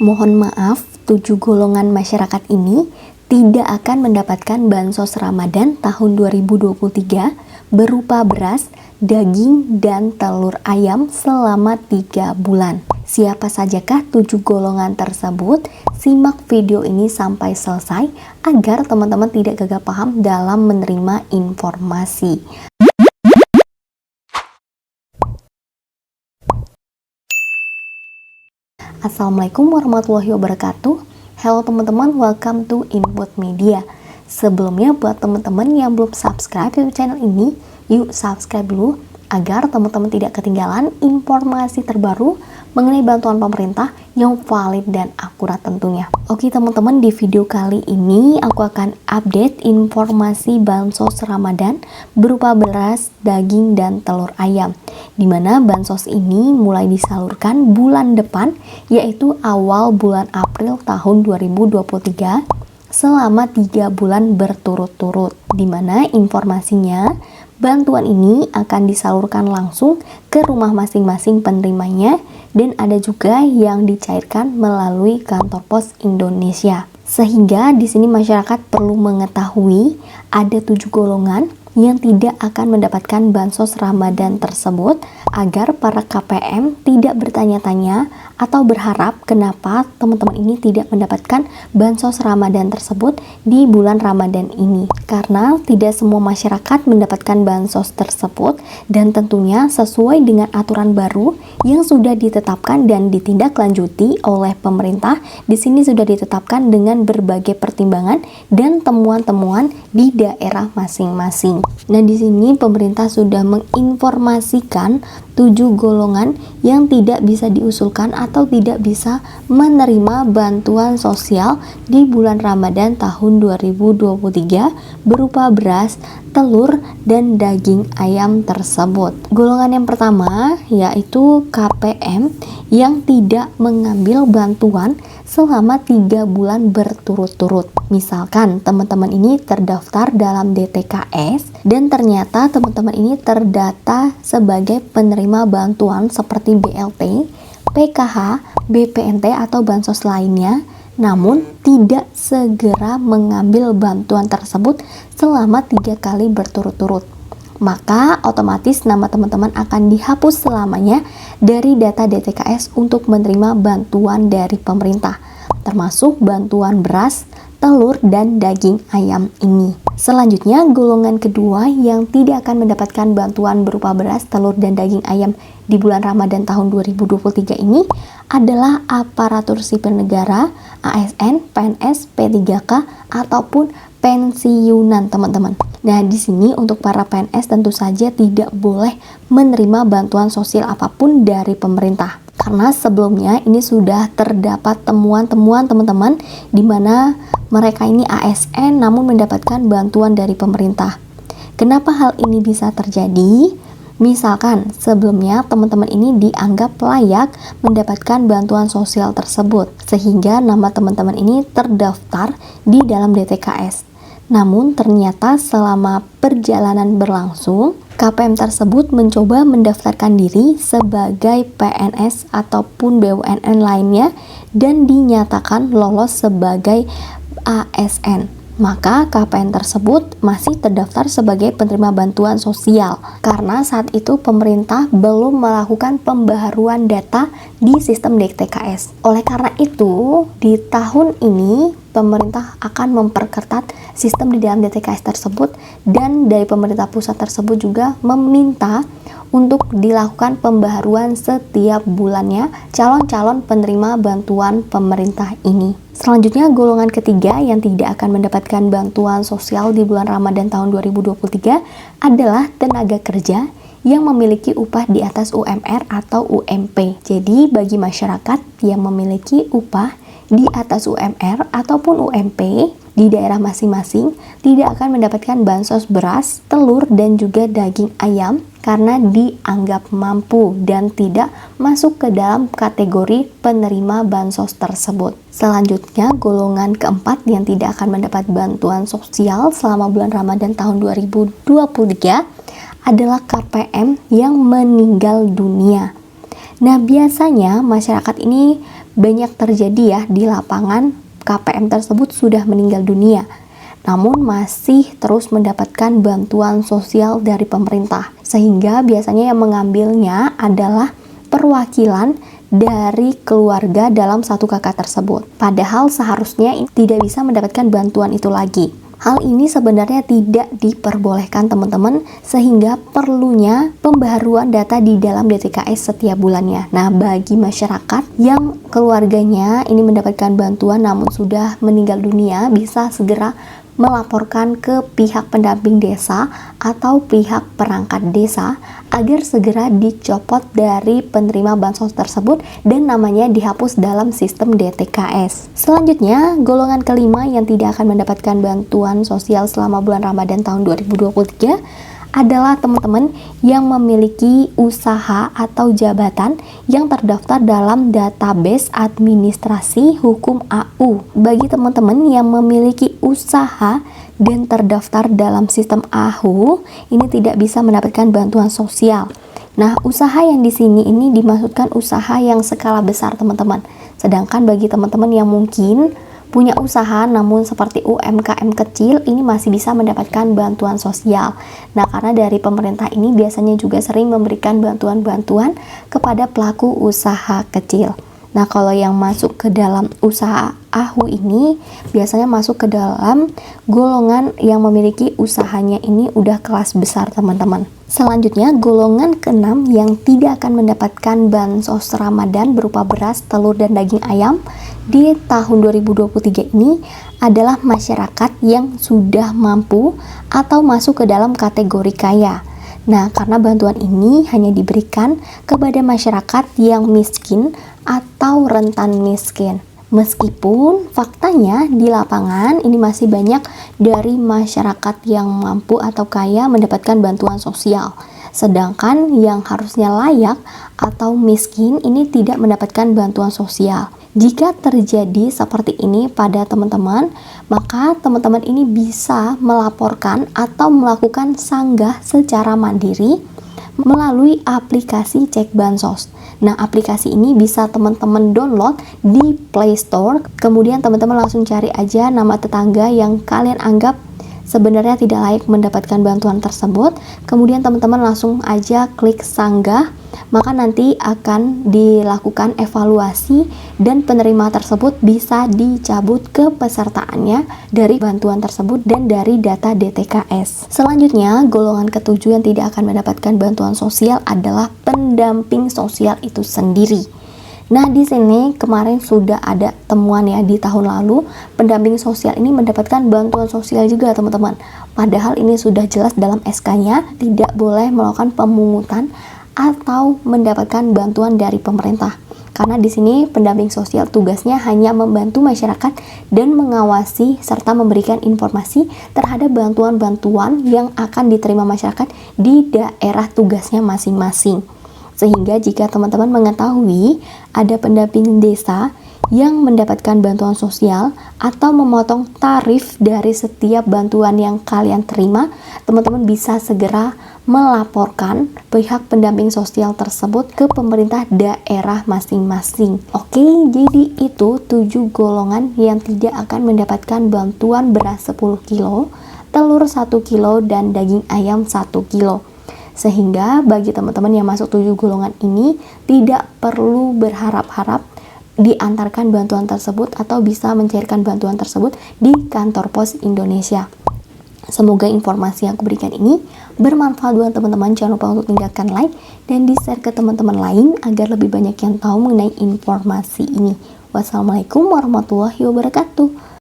Mohon maaf, 7 golongan masyarakat ini tidak akan mendapatkan bansos Ramadan tahun 2023 berupa beras, daging, dan telur ayam selama 3 bulan. Siapa sajakah 7 golongan tersebut? Simak video ini sampai selesai agar teman-teman tidak gagal paham dalam menerima informasi. Assalamualaikum warahmatullahi wabarakatuh. Halo teman-teman, welcome to Input Media. Sebelumnya buat teman-teman yang belum subscribe YouTube channel ini, yuk subscribe dulu agar teman-teman tidak ketinggalan informasi terbaru mengenai bantuan pemerintah yang valid dan akurat tentunya. Oke teman-teman, di video kali ini aku akan update informasi bansos Ramadan berupa beras, daging, dan telur ayam, dimana bansos ini mulai disalurkan bulan depan, yaitu awal bulan April tahun 2023 selama 3 bulan berturut-turut, dimana informasinya bantuan ini akan disalurkan langsung ke rumah masing-masing penerimanya, dan ada juga yang dicairkan melalui kantor pos Indonesia. Sehingga di sini masyarakat perlu mengetahui ada 7 golongan yang tidak akan mendapatkan bansos Ramadan tersebut, agar para KPM tidak bertanya-tanya atau berharap kenapa teman-teman ini tidak mendapatkan bansos Ramadan tersebut di bulan Ramadan ini. Karena tidak semua masyarakat mendapatkan bansos tersebut, dan tentunya sesuai dengan aturan baru yang sudah ditetapkan dan ditindaklanjuti oleh pemerintah. Di sini sudah ditetapkan dengan berbagai pertimbangan dan temuan-temuan di daerah masing-masing. Nah, di sini pemerintah sudah menginformasikan 7 golongan yang tidak bisa diusulkan atau tidak bisa menerima bantuan sosial di bulan Ramadan tahun 2023 berupa beras, telur, dan daging ayam tersebut. Golongan yang pertama yaitu KPM yang tidak mengambil bantuan selama 3 bulan berturut-turut. Misalkan teman-teman ini terdaftar dalam DTKS dan ternyata teman-teman ini terdata sebagai penerima bantuan seperti BLT, PKH, BPNT atau bansos lainnya, namun tidak segera mengambil bantuan tersebut selama 3 kali berturut-turut, maka otomatis nama teman-teman akan dihapus selamanya dari data DTKS untuk menerima bantuan dari pemerintah, termasuk bantuan beras, telur, dan daging ayam ini. Selanjutnya, golongan kedua yang tidak akan mendapatkan bantuan berupa beras, telur, dan daging ayam di bulan Ramadan tahun 2023 ini adalah aparatur sipil negara, ASN, PNS, P3K, ataupun pensiunan teman-teman. Nah, di sini untuk para PNS tentu saja tidak boleh menerima bantuan sosial apapun dari pemerintah. Karena sebelumnya ini sudah terdapat temuan-temuan teman-teman di mana mereka ini ASN namun mendapatkan bantuan dari pemerintah. Kenapa hal ini bisa terjadi? Misalkan sebelumnya teman-teman ini dianggap layak mendapatkan bantuan sosial tersebut, sehingga nama teman-teman ini terdaftar di dalam DTKS. Namun ternyata selama perjalanan berlangsung, KPM tersebut mencoba mendaftarkan diri sebagai PNS ataupun BUMN lainnya dan dinyatakan lolos sebagai ASN. Maka KPN tersebut masih terdaftar sebagai penerima bantuan sosial karena saat itu pemerintah belum melakukan pembaharuan data di sistem DTKS. Oleh karena itu, di tahun ini pemerintah akan memperketat sistem di dalam DTKS tersebut, dan dari pemerintah pusat tersebut juga meminta untuk dilakukan pembaharuan setiap bulannya calon-calon penerima bantuan pemerintah ini. Selanjutnya, golongan ketiga yang tidak akan mendapatkan bantuan sosial di bulan Ramadan tahun 2023 adalah tenaga kerja yang memiliki upah di atas UMR atau UMP. Jadi, bagi masyarakat yang memiliki upah di atas UMR ataupun UMP di daerah masing-masing tidak akan mendapatkan bansos beras, telur, dan juga daging ayam karena dianggap mampu dan tidak masuk ke dalam kategori penerima bansos tersebut. Selanjutnya, golongan keempat yang tidak akan mendapat bantuan sosial selama bulan Ramadan tahun 2023 adalah KPM yang meninggal dunia. Nah, biasanya masyarakat ini banyak terjadi ya di lapangan. KPM tersebut sudah meninggal dunia, namun masih terus mendapatkan bantuan sosial dari pemerintah, sehingga biasanya yang mengambilnya adalah perwakilan dari keluarga dalam satu kakak tersebut. Padahal seharusnya tidak bisa mendapatkan bantuan itu lagi. Hal ini sebenarnya tidak diperbolehkan teman-teman, sehingga perlunya pembaharuan data di dalam DTKS setiap bulannya. Nah, bagi masyarakat yang keluarganya ini mendapatkan bantuan namun sudah meninggal dunia, bisa segera melaporkan ke pihak pendamping desa atau pihak perangkat desa agar segera dicopot dari penerima bansos tersebut dan namanya dihapus dalam sistem DTKS. Selanjutnya, golongan kelima yang tidak akan mendapatkan bantuan sosial selama bulan Ramadan tahun 2023 adalah teman-teman yang memiliki usaha atau jabatan yang terdaftar dalam database administrasi hukum AU. Bagi teman-teman yang memiliki usaha dan terdaftar dalam sistem AU, ini tidak bisa mendapatkan bantuan sosial. Nah, usaha yang di sini ini dimaksudkan usaha yang skala besar, teman-teman. Sedangkan bagi teman-teman yang mungkin punya usaha namun seperti UMKM kecil, ini masih bisa mendapatkan bantuan sosial. Nah, karena dari pemerintah ini biasanya juga sering memberikan bantuan-bantuan kepada pelaku usaha kecil. Nah, kalau yang masuk ke dalam usaha AHU ini biasanya masuk ke dalam golongan yang memiliki usahanya ini udah kelas besar, teman-teman. Selanjutnya, golongan keenam yang tidak akan mendapatkan bansos Ramadan berupa beras, telur, dan daging ayam di tahun 2023 ini adalah masyarakat yang sudah mampu atau masuk ke dalam kategori kaya. Nah, karena bantuan ini hanya diberikan kepada masyarakat yang miskin atau rentan miskin. Meskipun faktanya di lapangan ini masih banyak dari masyarakat yang mampu atau kaya mendapatkan bantuan sosial, sedangkan yang harusnya layak atau miskin ini tidak mendapatkan bantuan sosial. Jika terjadi seperti ini pada teman-teman, maka teman-teman ini bisa melaporkan atau melakukan sanggah secara mandiri melalui aplikasi Cek Bansos. Nah, aplikasi ini bisa teman-teman download di Play Store. Kemudian teman-teman langsung cari aja nama tetangga yang kalian anggap sebenarnya tidak layak mendapatkan bantuan tersebut. Kemudian teman-teman langsung aja klik sanggah, maka nanti akan dilakukan evaluasi dan penerima tersebut bisa dicabut kepesertaannya dari bantuan tersebut dan dari data DTKS. Selanjutnya, golongan ketujuh yang tidak akan mendapatkan bantuan sosial adalah pendamping sosial itu sendiri. Nah, di sini kemarin sudah ada temuan ya di tahun lalu, pendamping sosial ini mendapatkan bantuan sosial juga, teman-teman. Padahal ini sudah jelas dalam SK-nya tidak boleh melakukan pemungutan atau mendapatkan bantuan dari pemerintah. Karena di sini pendamping sosial tugasnya hanya membantu masyarakat dan mengawasi serta memberikan informasi terhadap bantuan-bantuan yang akan diterima masyarakat di daerah tugasnya masing-masing. Sehingga jika teman-teman mengetahui ada pendamping desa yang mendapatkan bantuan sosial atau memotong tarif dari setiap bantuan yang kalian terima, teman-teman bisa segera melaporkan pihak pendamping sosial tersebut ke pemerintah daerah masing-masing. Oke, jadi itu 7 golongan yang tidak akan mendapatkan bantuan beras 10 kilo, telur 1 kilo, dan daging ayam 1 kilo. Sehingga bagi teman-teman yang masuk 7 golongan ini tidak perlu berharap-harap diantarkan bantuan tersebut atau bisa mencairkan bantuan tersebut di kantor pos Indonesia. Semoga informasi yang aku berikan ini bermanfaat buat teman-teman. Jangan lupa untuk tinggalkan like dan di-share ke teman-teman lain agar lebih banyak yang tahu mengenai informasi ini. Wassalamualaikum warahmatullahi wabarakatuh.